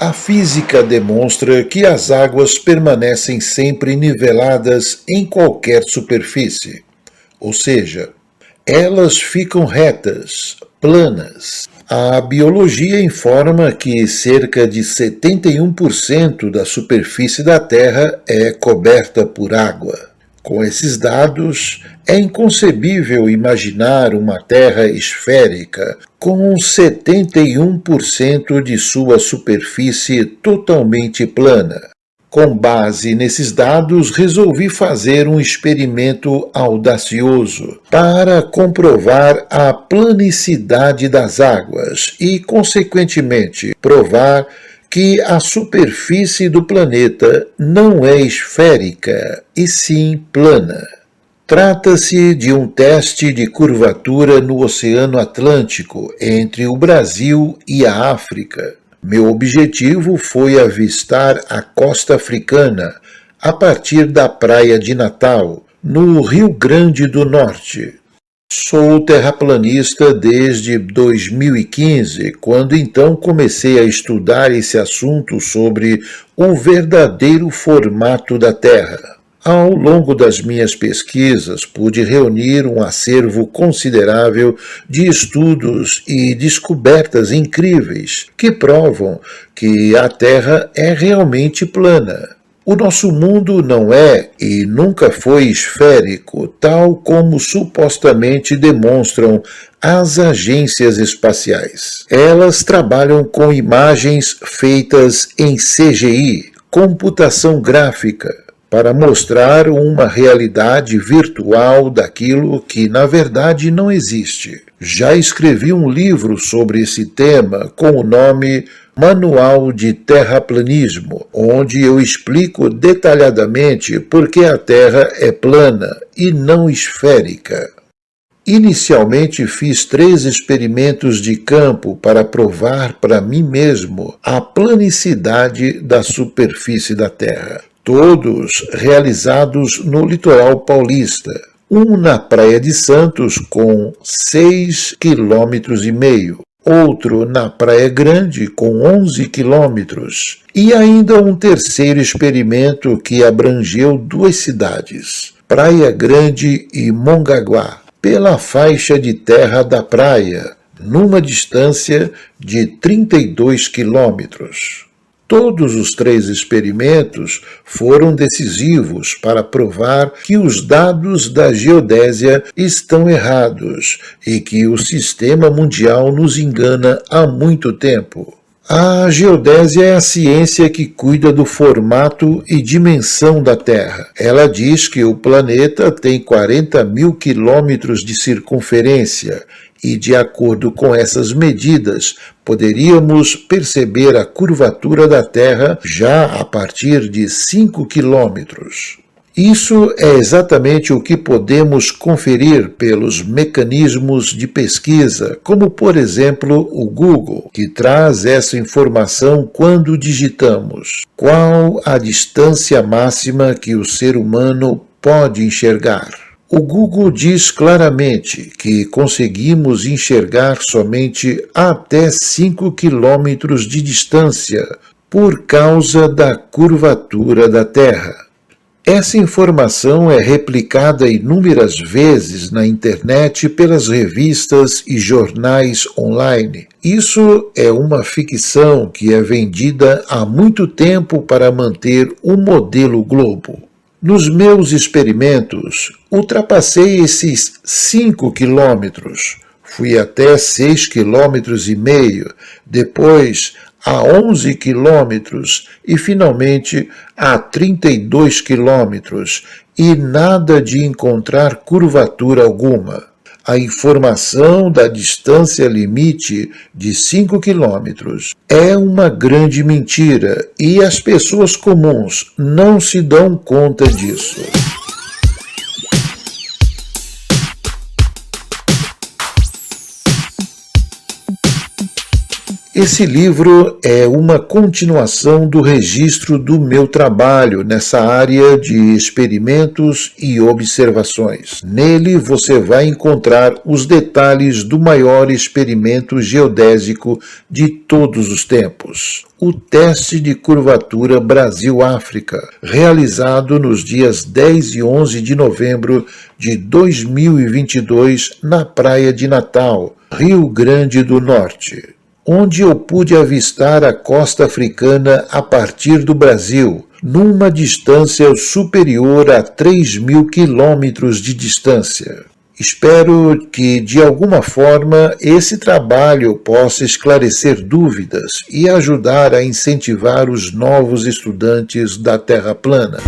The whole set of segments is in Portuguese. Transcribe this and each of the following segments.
A física demonstra que as águas permanecem sempre niveladas em qualquer superfície, ou seja, elas ficam retas, planas. A biologia informa que cerca de 71% da superfície da Terra é coberta por água. Com esses dados, é inconcebível imaginar uma Terra esférica com 71% de sua superfície totalmente plana. Com base nesses dados, resolvi fazer um experimento audacioso para comprovar a planicidade das águas e, consequentemente, provar que a superfície do planeta não é esférica, e sim plana. Trata-se de um teste de curvatura no Oceano Atlântico, entre o Brasil e a África. Meu objetivo foi avistar a costa africana a partir da praia de Natal, no Rio Grande do Norte. Sou terraplanista desde 2015, quando então comecei a estudar esse assunto sobre o verdadeiro formato da Terra. Ao longo das minhas pesquisas, pude reunir um acervo considerável de estudos e descobertas incríveis que provam que a Terra é realmente plana. O nosso mundo não é e nunca foi esférico, tal como supostamente demonstram as agências espaciais. Elas trabalham com imagens feitas em CGI, computação gráfica, para mostrar uma realidade virtual daquilo que, na verdade, não existe. Já escrevi um livro sobre esse tema com o nome Manual de Terraplanismo, onde eu explico detalhadamente por que a Terra é plana e não esférica. Inicialmente fiz 3 experimentos de campo para provar para mim mesmo a planicidade da superfície da Terra, todos realizados no litoral paulista. Um na Praia de Santos com 6,5 km, outro na Praia Grande com 11 quilômetros e ainda um terceiro experimento que abrangeu 2 cidades, Praia Grande e Mongaguá, pela faixa de terra da praia, numa distância de 32 quilômetros. Todos os 3 experimentos foram decisivos para provar que os dados da geodésia estão errados e que o sistema mundial nos engana há muito tempo. A geodésia é a ciência que cuida do formato e dimensão da Terra. Ela diz que o planeta tem 40 mil quilômetros de circunferência e, de acordo com essas medidas, poderíamos perceber a curvatura da Terra já a partir de 5 quilômetros. Isso é exatamente o que podemos conferir pelos mecanismos de pesquisa, como, por exemplo, o Google, que traz essa informação quando digitamos qual a distância máxima que o ser humano pode enxergar. O Google diz claramente que conseguimos enxergar somente até 5 quilômetros de distância por causa da curvatura da Terra. Essa informação é replicada inúmeras vezes na internet pelas revistas e jornais online. Isso é uma ficção que é vendida há muito tempo para manter o modelo Globo. Nos meus experimentos, ultrapassei esses 5 quilômetros, fui até 6,5 quilômetros, depois a 11 quilômetros e, finalmente, a 32 quilômetros, e nada de encontrar curvatura alguma. A informação da distância limite de 5 quilômetros é uma grande mentira e as pessoas comuns não se dão conta disso. Esse livro é uma continuação do registro do meu trabalho nessa área de experimentos e observações. Nele você vai encontrar os detalhes do maior experimento geodésico de todos os tempos, o teste de curvatura Brasil-África, realizado nos dias 10 e 11 de novembro de 2022 na Praia de Natal, Rio Grande do Norte, onde eu pude avistar a costa africana a partir do Brasil, numa distância superior a 3.000 quilômetros de distância. Espero que, de alguma forma, esse trabalho possa esclarecer dúvidas e ajudar a incentivar os novos estudantes da Terra plana.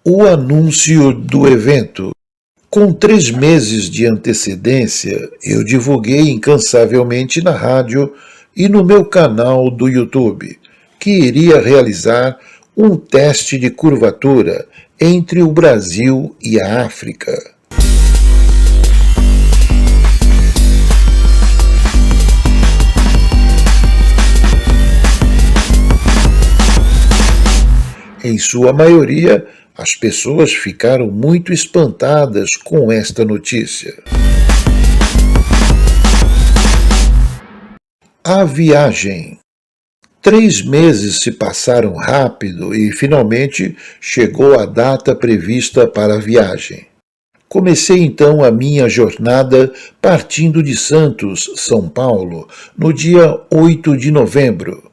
O anúncio do evento. Com 3 meses de antecedência, eu divulguei incansavelmente na rádio e no meu canal do YouTube que iria realizar um teste de curvatura entre o Brasil e a África. Em sua maioria, as pessoas ficaram muito espantadas com esta notícia. A viagem. 3 meses se passaram rápido e finalmente chegou a data prevista para a viagem. Comecei então a minha jornada partindo de Santos, São Paulo, no dia 8 de novembro.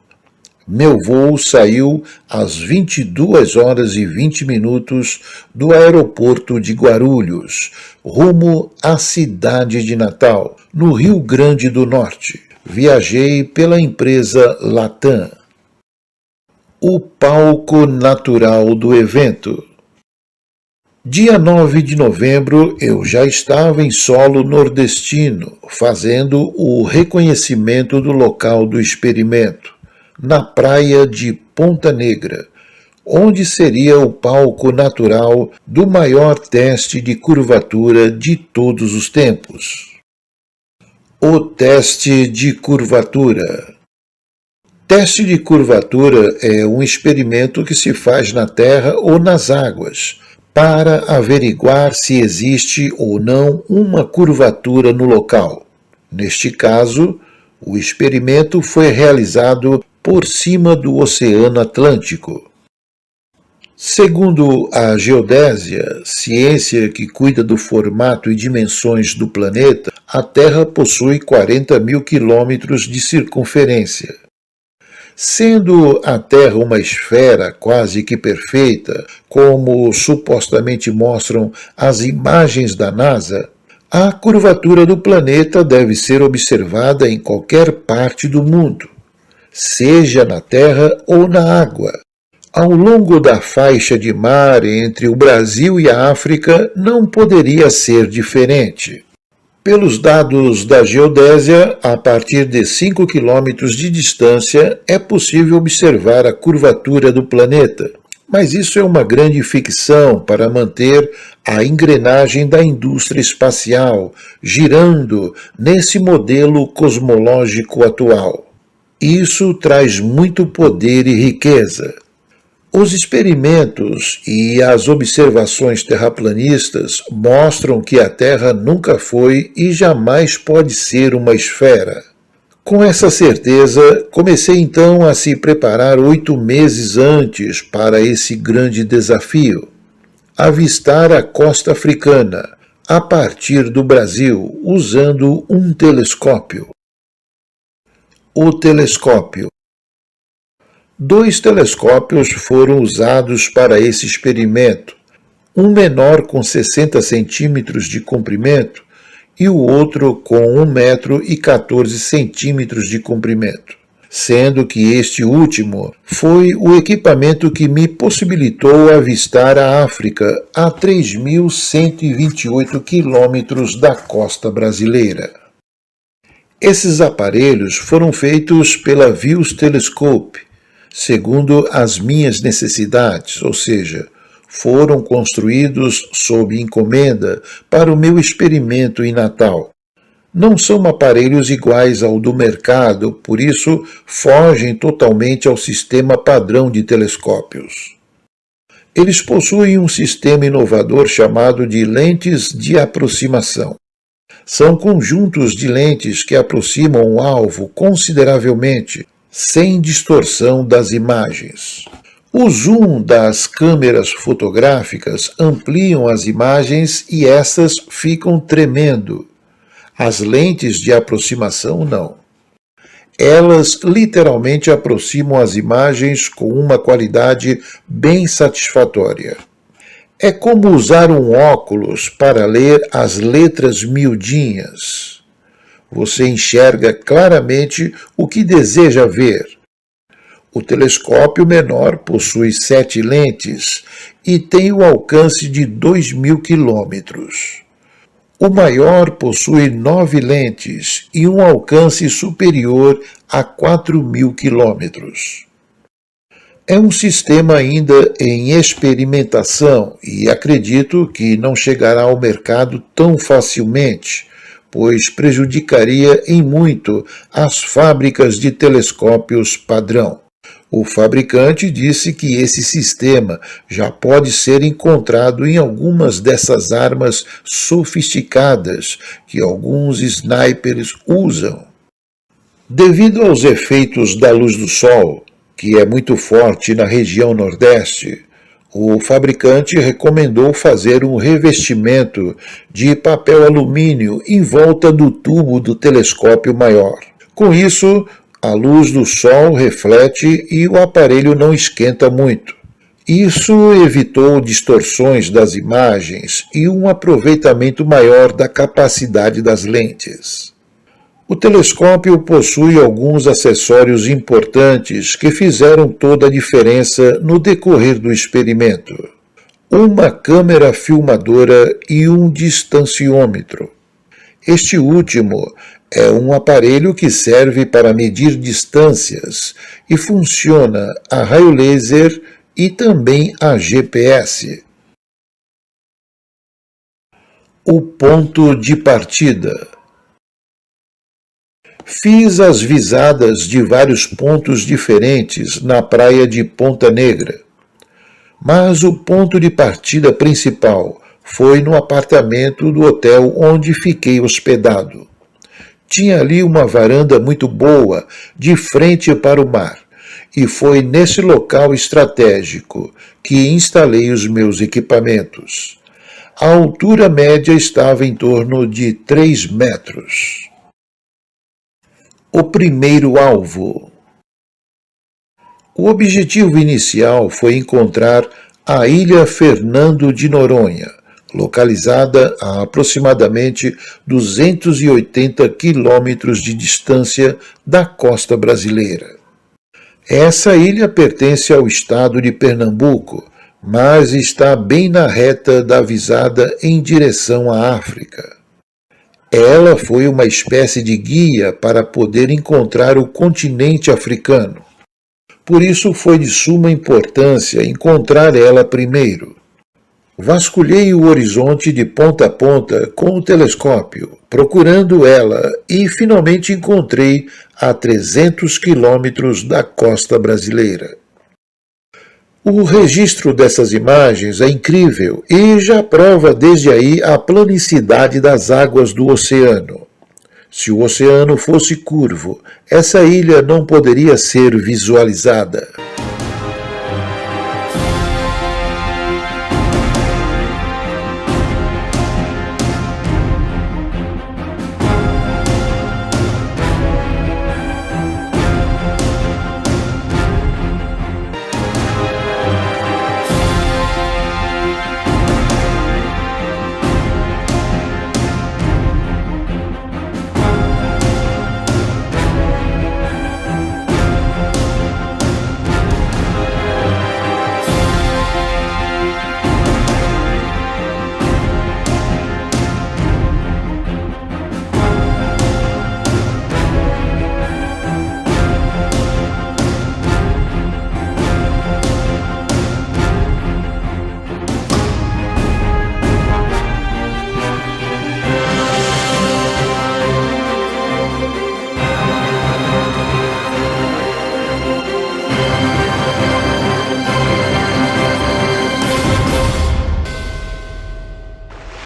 Meu voo saiu às 22 horas e 20 minutos do aeroporto de Guarulhos, rumo à cidade de Natal, no Rio Grande do Norte. Viajei pela empresa Latam. O palco natural do evento. Dia 9 de novembro, eu já estava em solo nordestino, fazendo o reconhecimento do local do experimento, na praia de Ponta Negra, onde seria o palco natural do maior teste de curvatura de todos os tempos. O teste de curvatura. Teste de curvatura é um experimento que se faz na terra ou nas águas, para averiguar se existe ou não uma curvatura no local. Neste caso, o experimento foi realizado por cima do Oceano Atlântico. Segundo a geodésia, ciência que cuida do formato e dimensões do planeta, a Terra possui 40.000 quilômetros de circunferência. Sendo a Terra uma esfera quase que perfeita, como supostamente mostram as imagens da NASA, a curvatura do planeta deve ser observada em qualquer parte do mundo, seja na terra ou na água. Ao longo da faixa de mar entre o Brasil e a África não poderia ser diferente. Pelos dados da geodésia, a partir de 5 quilômetros de distância é possível observar a curvatura do planeta, mas isso é uma grande ficção para manter a engrenagem da indústria espacial girando nesse modelo cosmológico atual. Isso traz muito poder e riqueza. Os experimentos e as observações terraplanistas mostram que a Terra nunca foi e jamais pode ser uma esfera. Com essa certeza, comecei então a se preparar 8 meses antes para esse grande desafio: avistar a costa africana, a partir do Brasil, usando um telescópio. O telescópio. 2 telescópios foram usados para esse experimento, um menor com 60 centímetros de comprimento e o outro com 1,14 metro de comprimento, sendo que este último foi o equipamento que me possibilitou avistar a África a 3.128 quilômetros da costa brasileira. Esses aparelhos foram feitos pela Views Telescope, segundo as minhas necessidades, ou seja, foram construídos sob encomenda para o meu experimento em Natal. Não são aparelhos iguais ao do mercado, por isso fogem totalmente ao sistema padrão de telescópios. Eles possuem um sistema inovador chamado de lentes de aproximação. São conjuntos de lentes que aproximam o alvo consideravelmente, sem distorção das imagens. O zoom das câmeras fotográficas ampliam as imagens e essas ficam tremendo. As lentes de aproximação não. Elas literalmente aproximam as imagens com uma qualidade bem satisfatória. É como usar um óculos para ler as letras miudinhas. Você enxerga claramente o que deseja ver. O telescópio menor possui 7 lentes e tem o alcance de 2.000 quilômetros. O maior possui 9 lentes e um alcance superior a 4.000 quilômetros. É um sistema ainda em experimentação e acredito que não chegará ao mercado tão facilmente, pois prejudicaria em muito as fábricas de telescópios padrão. O fabricante disse que esse sistema já pode ser encontrado em algumas dessas armas sofisticadas que alguns snipers usam. Devido aos efeitos da luz do sol, que é muito forte na região nordeste, o fabricante recomendou fazer um revestimento de papel alumínio em volta do tubo do telescópio maior. Com isso, a luz do sol reflete e o aparelho não esquenta muito. Isso evitou distorções das imagens e um aproveitamento maior da capacidade das lentes. O telescópio possui alguns acessórios importantes que fizeram toda a diferença no decorrer do experimento. Uma câmera filmadora e um distanciômetro. Este último é um aparelho que serve para medir distâncias e funciona a raio laser e também a GPS. O ponto de partida. Fiz as visadas de vários pontos diferentes na praia de Ponta Negra, mas o ponto de partida principal foi no apartamento do hotel onde fiquei hospedado. Tinha ali uma varanda muito boa, de frente para o mar, e foi nesse local estratégico que instalei os meus equipamentos. A altura média estava em torno de 3 metros. O primeiro alvo. O objetivo inicial foi encontrar a Ilha Fernando de Noronha, localizada a aproximadamente 280 quilômetros de distância da costa brasileira. Essa ilha pertence ao estado de Pernambuco, mas está bem na reta da visada em direção à África. Ela foi uma espécie de guia para poder encontrar o continente africano. Por isso foi de suma importância encontrar ela primeiro. Vasculhei o horizonte de ponta a ponta com o telescópio, procurando ela, e finalmente encontrei a 300 quilômetros da costa brasileira. O registro dessas imagens é incrível e já prova desde aí a planicidade das águas do oceano. Se o oceano fosse curvo, essa ilha não poderia ser visualizada.